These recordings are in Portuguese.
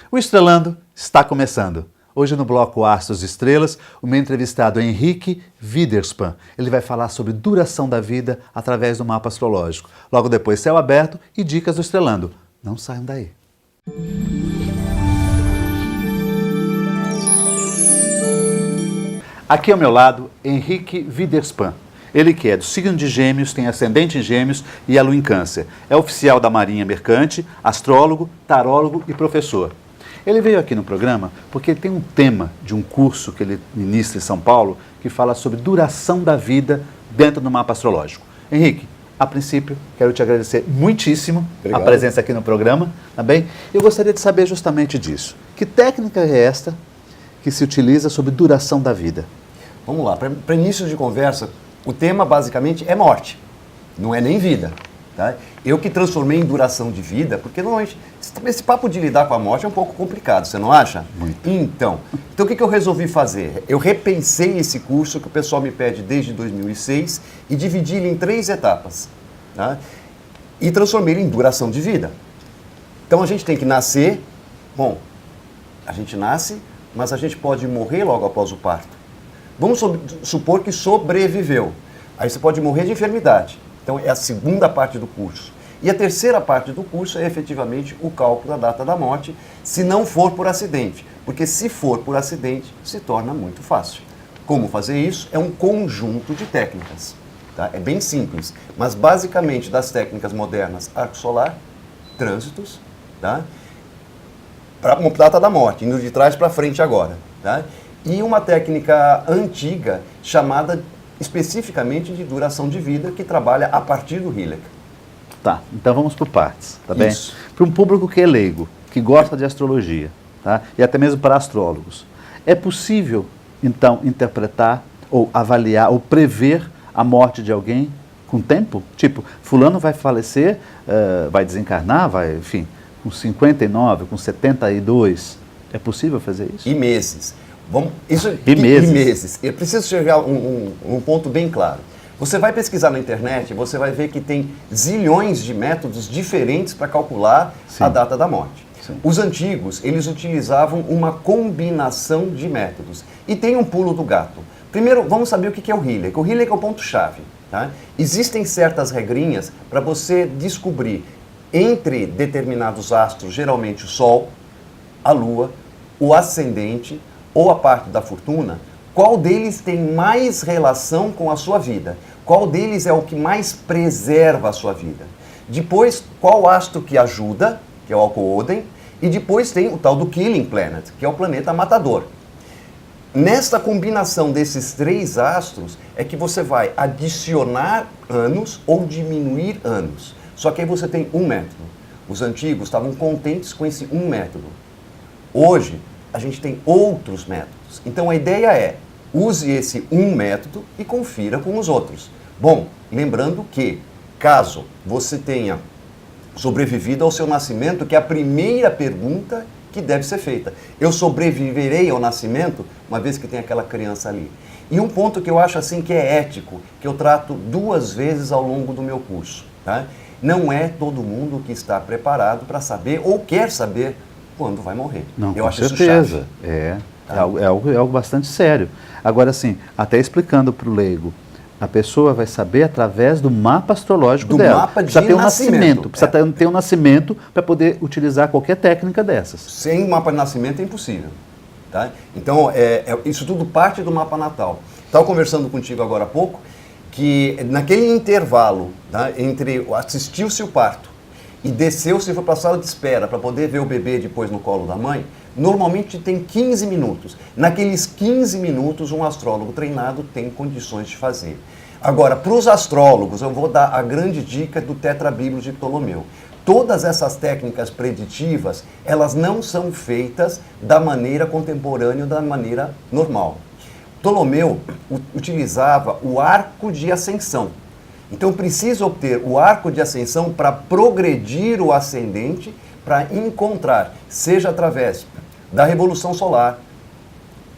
O Estrelando está começando. Hoje no bloco Astros e Estrelas, o meu entrevistado é Henrique Widerspan. Ele vai falar sobre duração da vida através do mapa astrológico. Logo depois, Céu Aberto e Dicas do Estrelando. Não saiam daí. Aqui ao meu lado, Henrique Widerspan. Ele que é do signo de Gêmeos, tem ascendente em Gêmeos e a lua em Câncer. É oficial da Marinha Mercante, astrólogo, tarólogo e professor. Ele veio aqui no programa porque ele tem um tema de um curso que ele ministra em São Paulo que fala sobre duração da vida dentro do mapa astrológico. Henrique, a princípio, quero te agradecer muitíssimo a presença aqui no programa, tá bem? Eu gostaria de saber justamente disso. Que técnica é esta que se utiliza sobre duração da vida? Vamos lá, para início de conversa, o tema basicamente é morte, não é nem vida. Tá? Eu que transformei em duração de vida, porque normalmente esse papo de lidar com a morte é um pouco complicado, você não acha? Muito. Então o que eu resolvi fazer? Eu repensei esse curso que o pessoal me pede desde 2006 e dividi ele em 3 etapas. Tá? E transformei ele em duração de vida. Então a gente tem que nascer, a gente nasce, mas a gente pode morrer logo após o parto. Vamos supor que sobreviveu. Aí você pode morrer de enfermidade. Então, é a segunda parte do curso. E a terceira parte do curso é efetivamente o cálculo da data da morte, se não for por acidente. Porque se for por acidente, se torna muito fácil. Como fazer isso? É um conjunto de técnicas. Tá? É bem simples. Mas, basicamente, das técnicas modernas, arco solar, trânsitos, tá? Para a data da morte, indo de trás para frente agora. Tá? E uma técnica antiga chamada especificamente de duração de vida, que trabalha a partir do Hilek. Tá, então vamos por partes, tá bem? Isso. Para um público que é leigo, que gosta de astrologia, tá? E até mesmo para astrólogos, é possível, então, interpretar, ou avaliar, ou prever a morte de alguém com tempo? Tipo, fulano vai falecer, vai desencarnar, enfim, com 59, com 72, é possível fazer isso? E meses. E meses. Eu preciso chegar a um ponto bem claro. Você vai pesquisar na internet, você vai ver que tem zilhões de métodos diferentes para calcular a data da morte. Sim. Os antigos, eles utilizavam uma combinação de métodos. E tem um pulo do gato. Primeiro, vamos saber o que é o Hilek. O Hilek é o ponto-chave. Tá? Existem certas regrinhas para você descobrir entre determinados astros, geralmente o Sol, a Lua, o ascendente ou a parte da fortuna, qual deles tem mais relação com a sua vida? Qual deles é o que mais preserva a sua vida? Depois, qual astro que ajuda, que é o Alcoodem, e depois tem o tal do Killing Planet, que é o planeta matador. Nesta combinação desses 3 astros é que você vai adicionar anos ou diminuir anos. Só que aí você tem um método. Os antigos estavam contentes com esse um método. Hoje, a gente tem outros métodos. Então a ideia é, use esse um método e confira com os outros. Bom, lembrando que, caso você tenha sobrevivido ao seu nascimento, que é a primeira pergunta que deve ser feita. Eu sobreviverei ao nascimento, uma vez que tem aquela criança ali. E um ponto que eu acho assim que é ético, que eu trato 2 vezes ao longo do meu curso. Tá? Não é todo mundo que está preparado para saber ou quer saber quando vai morrer. Não, eu com acho certeza. Isso chave. É algo bastante sério. Agora, assim, até explicando para o leigo, a pessoa vai saber através do mapa astrológico dela. Mapa de precisa ter um nascimento. Precisa ter um nascimento para poder utilizar qualquer técnica dessas. Sem mapa de nascimento é impossível. Tá? Então, isso tudo parte do mapa natal. Estava conversando contigo agora há pouco, que naquele intervalo, tá, entre assistiu-se o parto e desceu-se e foi para a sala de espera para poder ver o bebê depois no colo da mãe, normalmente tem 15 minutos. Naqueles 15 minutos, um astrólogo treinado tem condições de fazer. Agora, para os astrólogos, eu vou dar a grande dica do tetrabíblio de Ptolomeu. Todas essas técnicas preditivas, elas não são feitas da maneira contemporânea, da maneira normal. Ptolomeu utilizava o arco de ascensão. Então, precisa obter o arco de ascensão para progredir o ascendente, para encontrar, seja através da revolução solar,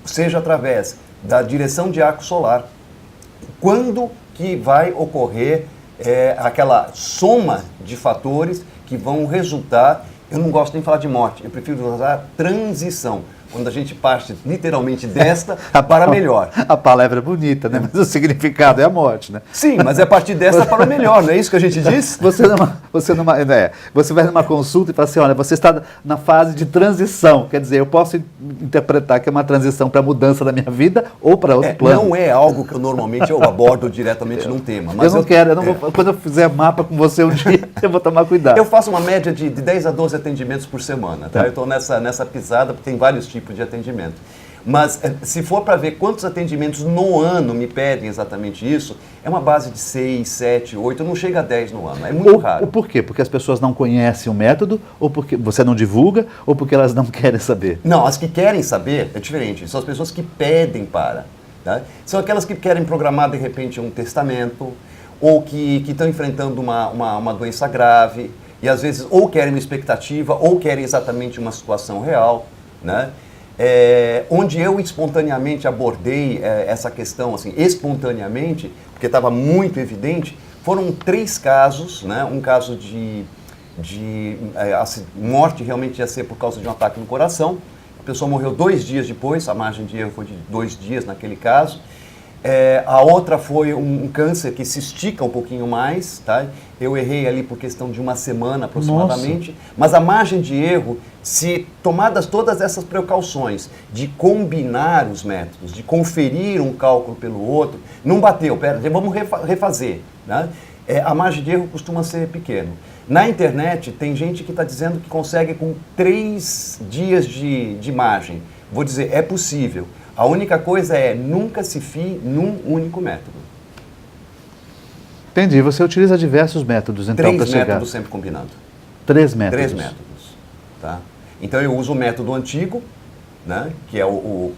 seja através da direção de arco solar, quando que vai ocorrer aquela soma de fatores que vão resultar Eu não gosto nem de falar de morte, eu prefiro usar transição, quando a gente parte literalmente desta para melhor. A palavra é bonita, né? Mas o significado é a morte, né? Sim, mas é a partir desta para o melhor, não é isso que a gente diz? Você vai numa consulta e fala assim, olha, você está na fase de transição, quer dizer, eu posso interpretar que é uma transição para a mudança da minha vida ou para outro plano. Não é algo que eu normalmente abordo diretamente num tema. Mas quando eu fizer mapa com você um dia, eu vou tomar cuidado. Eu faço uma média de 10 a 12 atendimentos por semana, tá? Eu estou nessa pisada, porque tem vários tipos de atendimento. Mas se for para ver quantos atendimentos no ano me pedem exatamente isso, é uma base de 6, 7, 8, não chega a 10 no ano, é muito raro. Por quê? Porque as pessoas não conhecem o método, ou porque você não divulga, ou porque elas não querem saber? Não, as que querem saber é diferente, são as pessoas que pedem para. Tá? São aquelas que querem programar de repente um testamento, ou que estão enfrentando uma doença grave, e às vezes ou querem uma expectativa, ou querem exatamente uma situação real, né? Onde eu espontaneamente abordei essa questão, assim, espontaneamente, porque estava muito evidente, foram 3 casos, né? Um caso de morte realmente ia ser por causa de um ataque no coração, a pessoa morreu 2 dias depois, a margem de erro foi de 2 dias naquele caso. A outra foi um câncer que se estica um pouquinho mais, tá? Eu errei ali por questão de 1 semana aproximadamente, mas a margem de erro, se tomadas todas essas precauções de combinar os métodos, de conferir um cálculo pelo outro, não bateu, vamos refazer, né? A margem de erro costuma ser pequena. Na internet tem gente que está dizendo que consegue com 3 dias de margem. Vou dizer, é possível. A única coisa é nunca se fie num único método. Entendi. Você utiliza diversos métodos, então, para chegar. 3 métodos sempre combinando. 3 métodos. 3 métodos. Tá? Então eu uso o método antigo, né? Que é como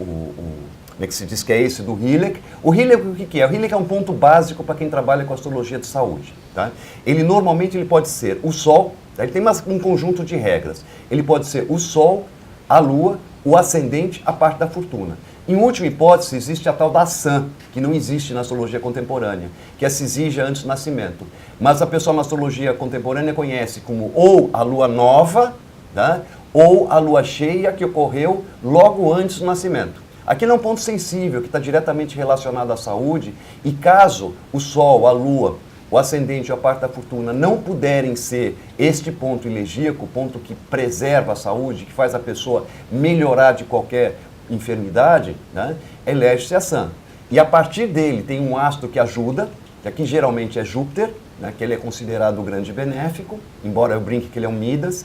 é que se diz que é esse do Hilek. O Hilek, o que é? O Hilek é um ponto básico para quem trabalha com astrologia de saúde. Tá? Ele normalmente pode ser o Sol, tá? Ele tem um conjunto de regras. Ele pode ser o Sol, a Lua, o ascendente, a parte da fortuna. Em última hipótese, existe a tal da Sun, que não existe na astrologia contemporânea, que é se exige antes do nascimento. Mas a pessoa na astrologia contemporânea conhece como ou a lua nova, tá? Ou a lua cheia que ocorreu logo antes do nascimento. Aqui é um ponto sensível que está diretamente relacionado à saúde, e caso o Sol, a Lua, o ascendente ou a parte da fortuna não puderem ser este ponto elegíaco, o ponto que preserva a saúde, que faz a pessoa melhorar de qualquer enfermidade, né, elege-se a Sun. E a partir dele tem um astro que ajuda, que aqui geralmente é Júpiter, né, que ele é considerado o grande benéfico, embora eu brinque que ele é um Midas,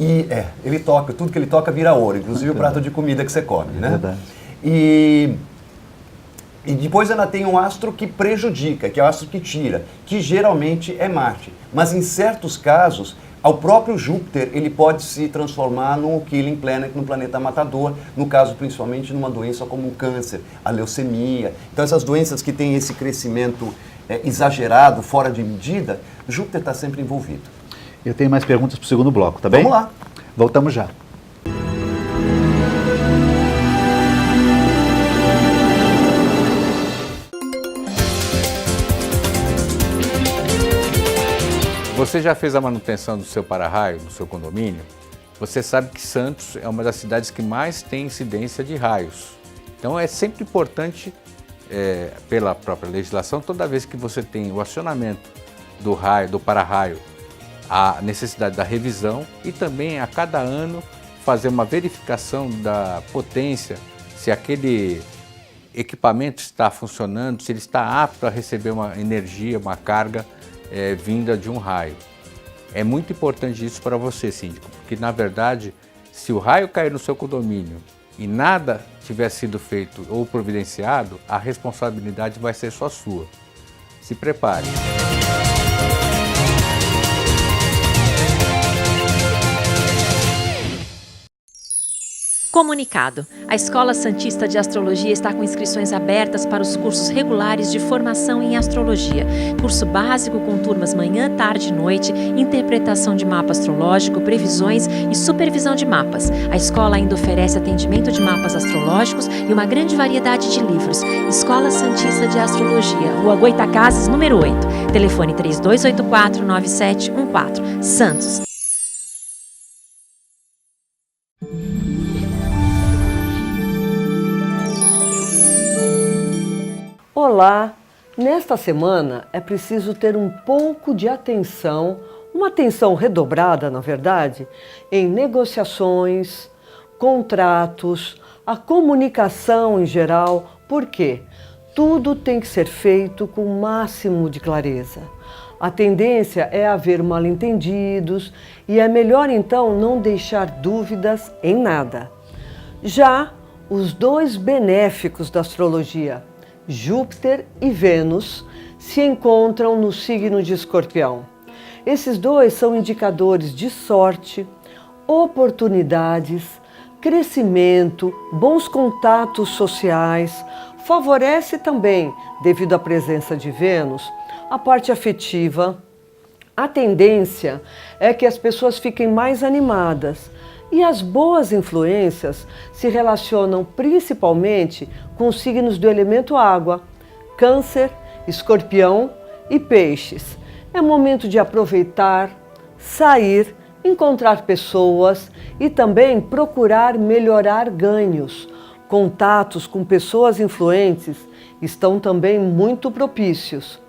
e ele toca, tudo que ele toca vira ouro, inclusive o prato de comida que você come, né? Verdade. E depois ela tem um astro que prejudica, que é o astro que tira, que geralmente é Marte. Mas em certos casos, ao próprio Júpiter, ele pode se transformar no killing planet, no planeta matador, no caso principalmente numa doença como o câncer, a leucemia. Então essas doenças que têm esse crescimento exagerado, fora de medida, Júpiter está sempre envolvido. Eu tenho mais perguntas para o segundo bloco, tá bem? Vamos lá. Voltamos já. Você já fez a manutenção do seu para-raio, do seu condomínio? Você sabe que Santos é uma das cidades que mais tem incidência de raios. Então é sempre importante, pela própria legislação, toda vez que você tem o acionamento do raio, do para-raio, a necessidade da revisão e também a cada ano fazer uma verificação da potência, se aquele equipamento está funcionando, se ele está apto a receber uma energia, uma carga vinda de um raio. É muito importante isso para você, síndico, porque na verdade, se o raio cair no seu condomínio e nada tiver sido feito ou providenciado, a responsabilidade vai ser só sua. Se prepare. Comunicado. A Escola Santista de Astrologia está com inscrições abertas para os cursos regulares de formação em astrologia. Curso básico com turmas manhã, tarde e noite, interpretação de mapa astrológico, previsões e supervisão de mapas. A escola ainda oferece atendimento de mapas astrológicos e uma grande variedade de livros. Escola Santista de Astrologia, Rua Goitacazes, número 8. Telefone 3284-9714. Santos. lá, nesta semana é preciso ter um pouco de atenção, uma atenção redobrada, na verdade, em negociações, contratos, a comunicação em geral. Por quê? Tudo tem que ser feito com o máximo de clareza. A tendência é haver mal-entendidos e é melhor então não deixar dúvidas em nada. Já os dois benéficos da astrologia, Júpiter e Vênus, se encontram no signo de Escorpião. Esses dois são indicadores de sorte, oportunidades, crescimento, bons contatos sociais. Favorece também, devido à presença de Vênus, a parte afetiva. A tendência é que as pessoas fiquem mais animadas e as boas influências se relacionam principalmente com os signos do elemento água, Câncer, Escorpião e Peixes. É momento de aproveitar, sair, encontrar pessoas e também procurar melhorar ganhos. Contatos com pessoas influentes estão também muito propícios.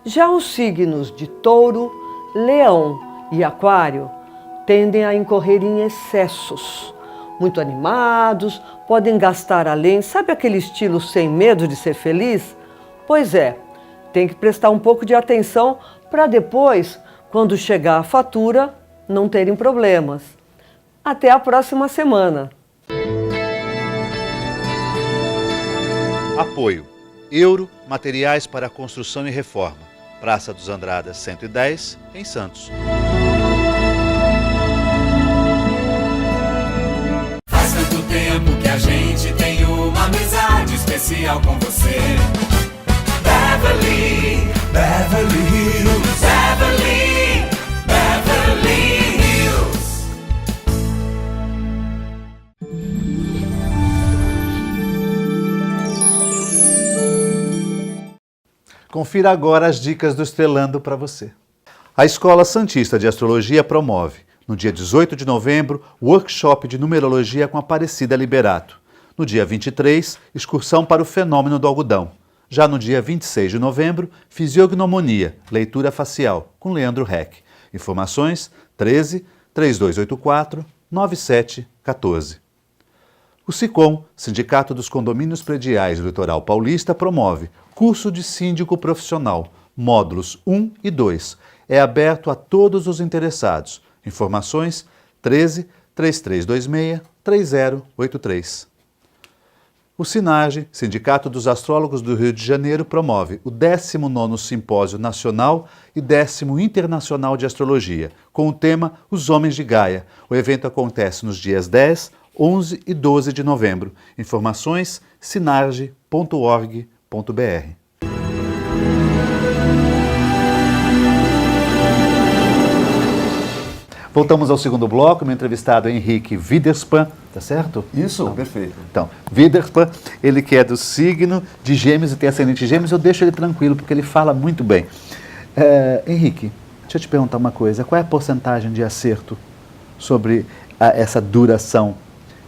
Já os signos de Touro, Leão e Aquário tendem a incorrer em excessos. Muito animados, podem gastar além. Sabe aquele estilo sem medo de ser feliz? Pois é, tem que prestar um pouco de atenção para depois, quando chegar a fatura, não terem problemas. Até a próxima semana. Apoio. Euro, materiais para construção e reforma. Praça dos Andradas 110, em Santos. Faz tanto tempo que a gente tem uma amizade especial com você. Beverly, Beverly Hills, Beverly, Beverly Hills. Confira agora as dicas do Estrelando para você. A Escola Santista de Astrologia promove, no dia 18 de novembro, workshop de numerologia com Aparecida Liberato. No dia 23, excursão para o fenômeno do algodão. Já no dia 26 de novembro, fisiognomonia, leitura facial, com Leandro Heck. Informações 13 3284 9714. O SICOM, Sindicato dos Condomínios Prediais do Litoral Paulista, promove curso de síndico profissional, módulos 1 e 2. É aberto a todos os interessados. Informações 13 3326 3083. O SINAGE, Sindicato dos Astrólogos do Rio de Janeiro, promove o 19º Simpósio Nacional e 10º Internacional de Astrologia, com o tema Os Homens de Gaia. O evento acontece nos dias 10, 11 e 12 de novembro. Informações sinage.org.br. Voltamos ao segundo bloco, meu entrevistado é Henrique Widerspan, tá certo? Isso, perfeito. Então, Widerspan, ele que é do signo de Gêmeos e tem ascendente em Gêmeos, eu deixo ele tranquilo, porque ele fala muito bem. Henrique, deixa eu te perguntar uma coisa, qual é a porcentagem de acerto sobre essa duração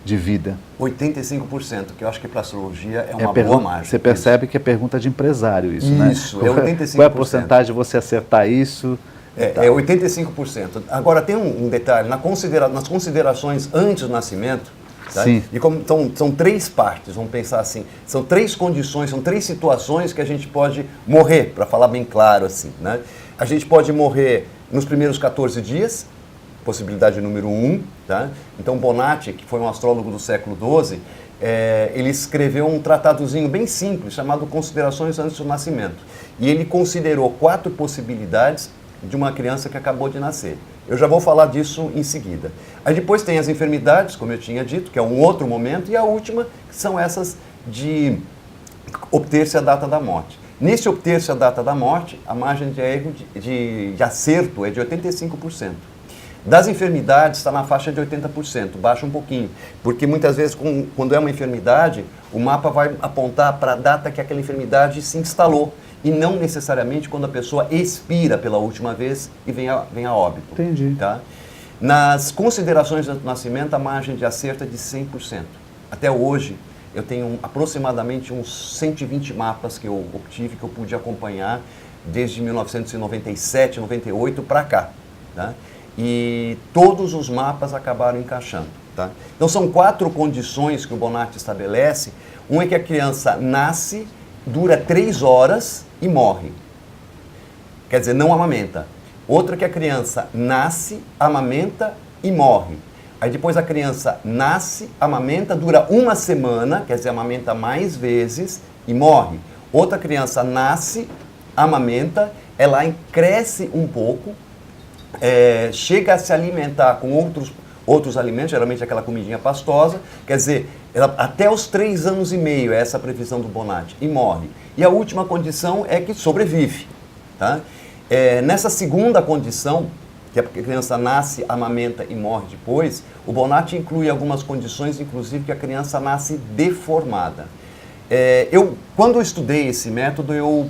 de vida? 85%, que eu acho que para a astrologia é uma boa margem. Você percebe que é pergunta de empresário isso, né? Isso, é 85%. Qual é a porcentagem de você acertar isso? É 85%. Agora, tem um detalhe, nas considerações antes do nascimento, tá? Sim. E como são três partes, vamos pensar assim, são três condições, são três situações que a gente pode morrer, para falar bem claro assim, né? A gente pode morrer nos primeiros 14 dias, possibilidade número 1, tá? Então Bonatti, que foi um astrólogo do século XII, ele escreveu um tratadozinho bem simples, chamado Considerações antes do Nascimento. E ele considerou 4 possibilidades de uma criança que acabou de nascer. Eu já vou falar disso em seguida. Aí depois tem as enfermidades, como eu tinha dito, que é um outro momento, e a última, que são essas de obter-se a data da morte. Nesse obter-se a data da morte, a margem de erro de acerto é de 85%. Das enfermidades está na faixa de 80%, baixa um pouquinho, porque muitas vezes quando é uma enfermidade, o mapa vai apontar para a data que aquela enfermidade se instalou, e não necessariamente quando a pessoa expira pela última vez e vem a óbito. Entendi. Tá? Nas considerações do nascimento, a margem de acerto é de 100%. Até hoje, eu tenho aproximadamente uns 120 mapas que eu obtive, que eu pude acompanhar desde 1997, 98 para cá. Tá? E todos os mapas acabaram encaixando. Tá? Então são 4 condições que o Bonatti estabelece. Uma é que a criança nasce, dura 3 horas e morre. Quer dizer, não amamenta. Outra é que a criança nasce, amamenta e morre. Aí depois a criança nasce, amamenta, dura 1 semana, quer dizer, amamenta mais vezes e morre. Outra criança nasce, amamenta, ela cresce um pouco, chega a se alimentar com outros alimentos, geralmente aquela comidinha pastosa, quer dizer, ela, até os 3 anos e meio, é essa a previsão do Bonatti, e morre. E a última condição é que sobrevive. Tá? Nessa segunda condição, que a criança nasce, amamenta e morre depois, o Bonatti inclui algumas condições, inclusive que a criança nasce deformada. Quando eu estudei esse método, eu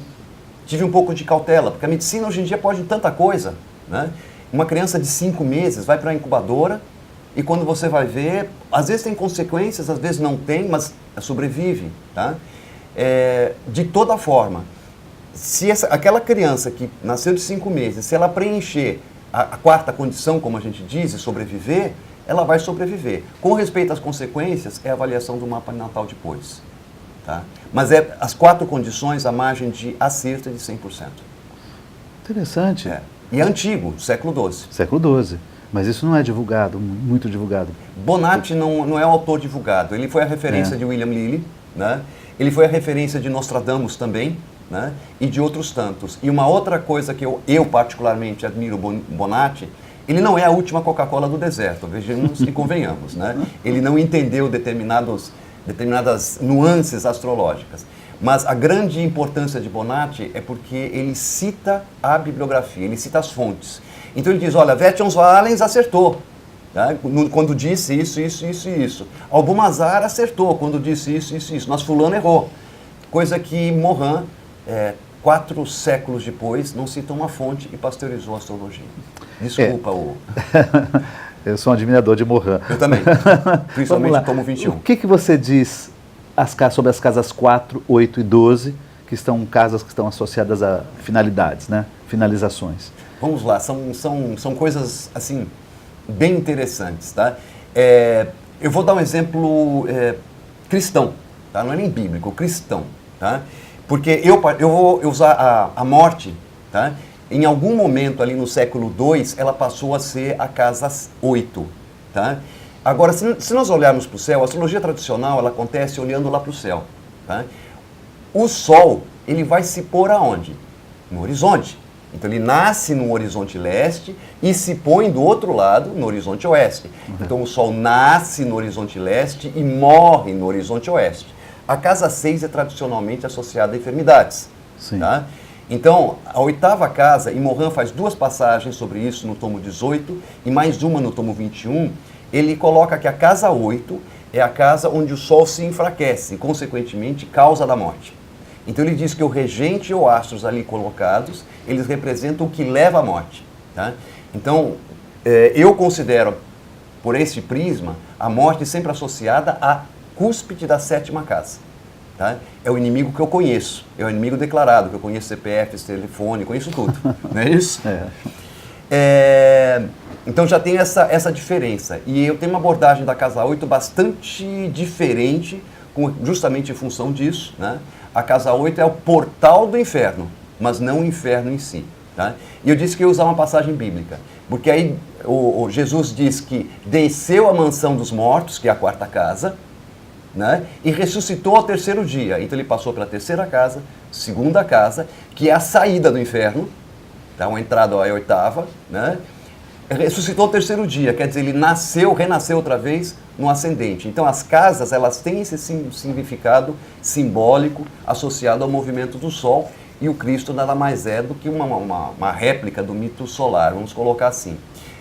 tive um pouco de cautela, porque a medicina hoje em dia pode tanta coisa. Né? Uma criança de 5 meses vai para a incubadora e quando você vai ver, às vezes tem consequências, às vezes não tem, mas sobrevive. Tá? De toda forma, se aquela criança que nasceu de 5 meses, se ela preencher a 4ª condição, como a gente diz, e sobreviver, ela vai sobreviver. Com respeito às consequências, é a avaliação do mapa natal depois. Tá? Mas as 4 condições, a margem de acerto é de 100%. Interessante. E é antigo, século XII. Século XII. Mas isso não é divulgado, muito divulgado. Bonatti não é o autor divulgado. Ele foi a referência de William Lilly, né? Ele foi a referência de Nostradamus também, né? E de outros tantos. E uma outra coisa que eu particularmente admiro Bonatti, ele não é a última Coca-Cola do deserto, vejamos e convenhamos. Né? Ele não entendeu determinadas nuances astrológicas. Mas a grande importância de Bonatti é porque ele cita a bibliografia, ele cita as fontes. Então ele diz, olha, Vettius Valens acertou, tá? Quando disse isso, isso, isso e isso. Albumazar acertou quando disse isso, isso e isso. Mas fulano errou. Coisa que Morin, 4 séculos depois, não cita uma fonte e pasteurizou a astrologia. Desculpa Eu sou um admirador de Morin. Eu também, principalmente o tomo 21. O que você diz sobre as casas 4, 8 e 12, que são casas que estão associadas a finalidades, né? Finalizações? Vamos lá, são coisas assim bem interessantes. Tá? Eu vou dar um exemplo cristão, tá? Não é nem bíblico, cristão. Tá? Porque eu vou usar a morte, tá? Em algum momento ali no século II, ela passou a ser a casa 8. Tá? Agora, se nós olharmos para o céu, a astrologia tradicional ela acontece olhando lá para o céu. Tá? O Sol, ele vai se pôr aonde? No horizonte. Então ele nasce no horizonte leste e se põe do outro lado, no horizonte oeste. Então o Sol nasce no horizonte leste e morre no horizonte oeste. A casa 6 é tradicionalmente associada a enfermidades. Sim. Tá? Então, a 8ª casa, e Morin faz 2 passagens sobre isso no tomo 18 e mais uma no tomo 21, ele coloca que a casa 8 é a casa onde o Sol se enfraquece e, consequentemente, causa da morte. Então ele diz que o regente ou astros ali colocados, eles representam o que leva à morte. Tá? Então, eu considero, por esse prisma, a morte sempre associada à cúspide da 7ª casa. Tá? É o inimigo que eu conheço, é o inimigo declarado, que eu conheço CPF, telefone, conheço tudo. Não é isso? Então já tem essa diferença. E eu tenho uma abordagem da casa 8 bastante diferente, justamente em função disso. Né? A casa 8 é o portal do inferno, mas não o inferno em si. Tá? E eu disse que ia usar uma passagem bíblica, porque aí o Jesus diz que desceu à mansão dos mortos, que é a 4ª casa, né? E ressuscitou ao 3º dia. Então ele passou pela 3ª casa, 2ª casa, que é a saída do inferno, tá? Uma entrada à 8ª, né? Ressuscitou ao 3º dia, quer dizer, ele renasceu outra vez no ascendente. Então as casas, elas têm esse significado simbólico associado ao movimento do Sol, e o Cristo nada mais é do que uma réplica do mito solar, vamos colocar assim.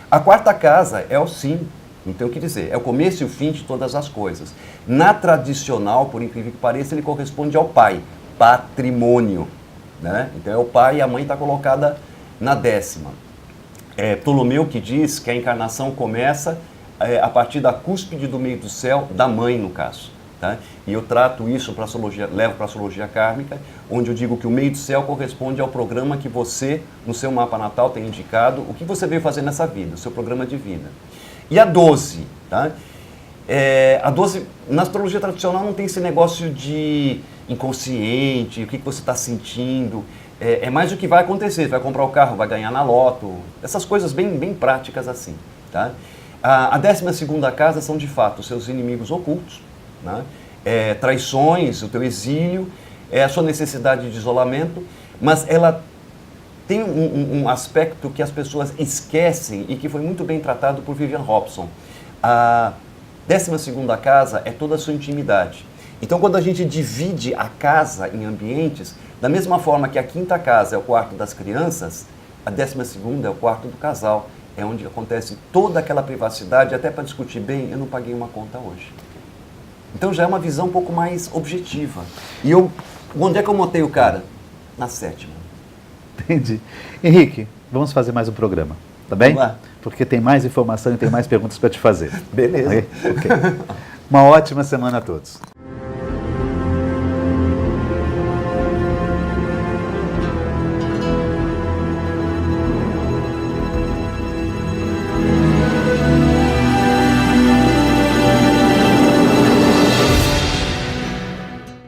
A 4ª casa é o sim, não tem o que dizer, é o começo e o fim de todas as coisas. Na tradicional, por incrível que pareça, ele corresponde ao pai, patrimônio. Né? Então é o pai e a mãe está colocada na 10ª. Ptolomeu que diz que a encarnação começa a partir da cúspide do meio do céu, da mãe no caso. Tá? E eu trato isso para astrologia, levo para a astrologia kármica, onde eu digo que o meio do céu corresponde ao programa que você, no seu mapa natal, tem indicado, o que você veio fazer nessa vida, o seu programa de vida. E a 12, tá? A 12, na astrologia tradicional não tem esse negócio de inconsciente, o que você está sentindo, é mais o que vai acontecer, você vai comprar o carro, vai ganhar na loto, essas coisas bem práticas assim, tá? A 12ª casa são de fato os seus inimigos ocultos, né? Traições, o teu exílio, a sua necessidade de isolamento, mas ela tem um aspecto que as pessoas esquecem e que foi muito bem tratado por Vivian Robson. A 12ª casa é toda a sua intimidade. Então, quando a gente divide a casa em ambientes, da mesma forma que a 5ª casa é o quarto das crianças, a 12ª é o quarto do casal, é onde acontece toda aquela privacidade, até para discutir bem, eu não paguei uma conta hoje. Então já é uma visão um pouco mais objetiva. E onde é que eu montei o cara? Na 7ª. Entendi. Henrique, vamos fazer mais um programa, tá bem? Vamos lá. Porque tem mais informação e tem mais perguntas para te fazer. Beleza. Ok. Uma ótima semana a todos.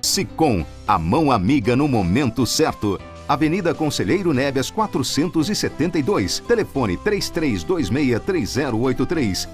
Sicom, a mão amiga no momento certo. Avenida Conselheiro Neves 472, telefone 33263083.